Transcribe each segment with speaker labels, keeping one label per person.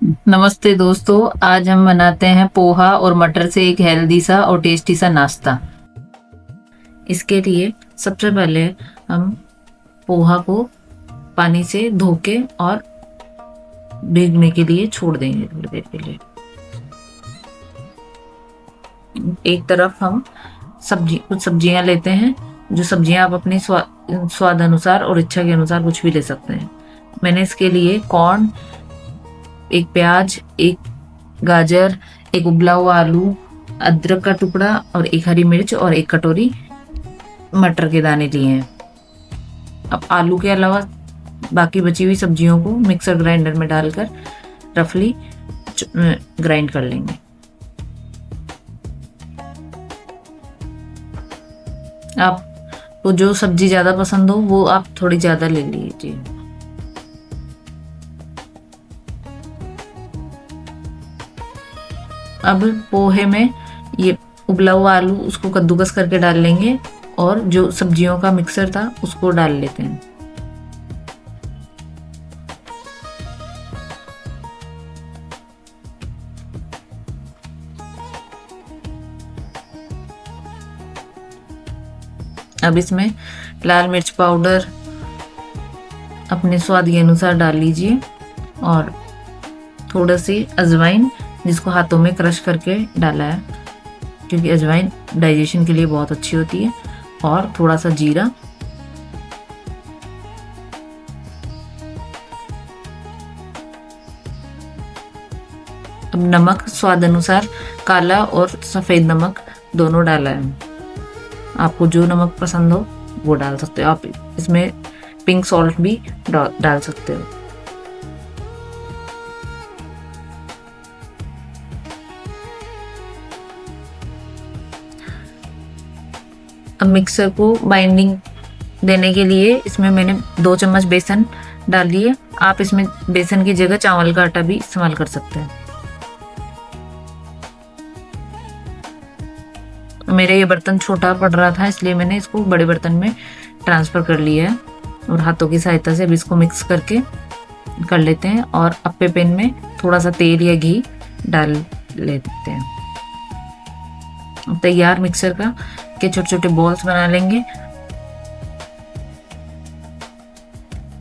Speaker 1: नमस्ते दोस्तों, आज हम बनाते हैं पोहा और मटर से एक हेल्दी सा और टेस्टी सा नाश्ता। इसके लिए सबसे पहले हम पोहा को पानी से धो के और भीगने के लिए छोड़ देंगे थोड़ी देर के लिए। एक तरफ हम कुछ सब्जियां लेते हैं। जो सब्जियां आप अपने स्वाद अनुसार और इच्छा के अनुसार कुछ भी ले सकते हैं। मैंने इसके लिए कॉर्न, एक प्याज, एक गाजर, एक उबला हुआ आलू, अदरक का टुकड़ा और एक हरी मिर्च और एक कटोरी मटर के दाने लिए हैं। अब आलू के अलावा बाकी बची हुई सब्जियों को मिक्सर ग्राइंडर में डालकर रफली ग्राइंड कर लेंगे। आपको जो सब्जी ज़्यादा पसंद हो वो आप थोड़ी ज़्यादा ले लीजिए। अब पोहे में ये उबला हुआ आलू उसको कद्दूकस करके डाल लेंगे और जो सब्जियों का मिक्सर था उसको डाल लेते हैं। अब इसमें लाल मिर्च पाउडर अपने स्वाद के अनुसार डाल लीजिए और थोड़ा सी अजवाइन जिसको हाथों में क्रश करके डाला है, क्योंकि अजवाइन डाइजेशन के लिए बहुत अच्छी होती है, और थोड़ा सा जीरा। अब नमक स्वाद अनुसार, काला और सफ़ेद नमक दोनों डाला है। आपको जो नमक पसंद हो वो डाल सकते हो। आप इसमें पिंक सॉल्ट भी डाल सकते हो। अब मिक्सर को बाइंडिंग देने के लिए इसमें मैंने 2 चम्मच बेसन डाल दिए। आप इसमें बेसन की जगह चावल का आटा भी इस्तेमाल कर सकते हैं। मेरा ये बर्तन छोटा पड़ रहा था इसलिए मैंने इसको बड़े बर्तन में ट्रांसफ़र कर लिया है और हाथों की सहायता से अब इसको मिक्स करके कर लेते हैं और अप्पे पैन में थोड़ा सा तेल या घी डाल लेते हैं। तैयार मिक्सर का के छोटे छोटे बॉल्स बना लेंगे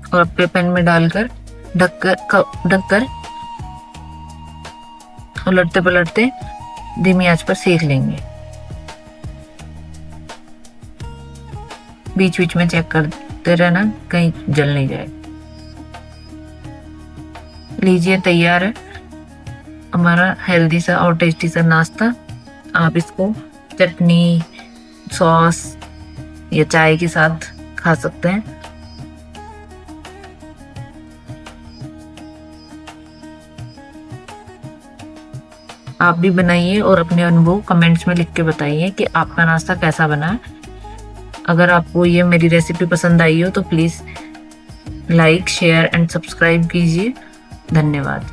Speaker 1: और अप्पे पैन में डालकर ढककर उलटते पलटते धीमी आंच पर सेक लेंगे। बीच बीच में चेक करते रहना कहीं जल नहीं जाए। लीजिए, तैयार है हमारा हेल्दी सा और टेस्टी सा नाश्ता। आप इसको चटनी, सॉस या चाय के साथ खा सकते हैं। आप भी बनाइए और अपने अनुभव कमेंट्स में लिख के बताइए कि आपका नाश्ता कैसा बना है। अगर आपको ये मेरी रेसिपी पसंद आई हो तो please like, share and subscribe कीजिए। धन्यवाद।